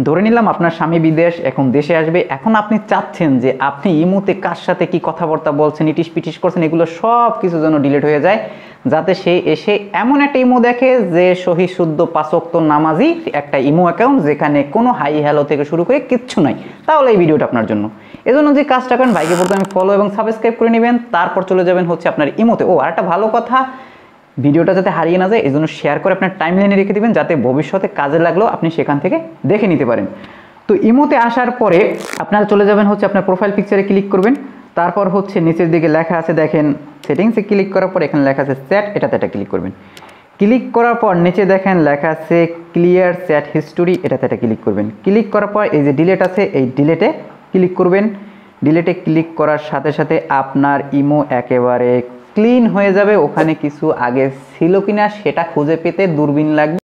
ধরে নিলাম আপনার স্বামী বিদেশ, এখন দেশে আসবে। এখন আপনি চাচ্ছেন যে আপনি ইমোতে কার সাথে কি কথাবার্তা বলছেন, ইটিস পিটিস করছেন, এগুলো সব কিছু যেন ডিলিট হয়ে যায়, যাতে সে এসে এমন একটা ইমো দেখে যে সহি শুদ্ধ 5 ওয়াক্ত নামাজি একটা ইমো অ্যাকাউন্ট, যেখানে কোনো হাই হ্যালো থেকে শুরু করে কিচ্ছু নাই। তাহলে এই ভিডিওটা আপনার জন্য। এজন্য যে কাজটা করেন, ভাইকে প্রথমে ফলো এবং সাবস্ক্রাইব করে নেবেন, তারপর চলে যাবেন হচ্ছে আপনার ইমোতে। ও আর একটা ভালো কথা, ভিডিওটা যাতে হারিয়ে না যায় এই জন্য শেয়ার করে আপনার টাইমলাইনে রেখে দিবেন, যাতে ভবিষ্যতে কাজে লাগলেও আপনি সেখান থেকে দেখে নিতে পারেন। তো ইমোতে আসার পরে আপনারা চলে যাবেন হচ্ছে আপনার প্রোফাইল পিকচারে ক্লিক করবেন, তারপর হচ্ছে নিচের দিকে লেখা আছে দেখেন সেটিংসে ক্লিক করার পর এখানে লেখা আছে চ্যাট, এটাতে ক্লিক করবেন। ক্লিক করার পর নিচে দেখেন লেখা আছে ক্লিয়ার চ্যাট হিস্টোরি, এটাতে ক্লিক করবেন। ক্লিক করার পর এই যে ডিলেট আছে, এই ডিলেটে ক্লিক করবেন। ডিলেটে ক্লিক করার সাথে সাথে আপনার ইমো একেবারে ক্লিন হয়ে যাবে। ওখানে কিছু আগে ছিল কিনা সেটা খুঁজে পেতে দূরবীন লাগবে।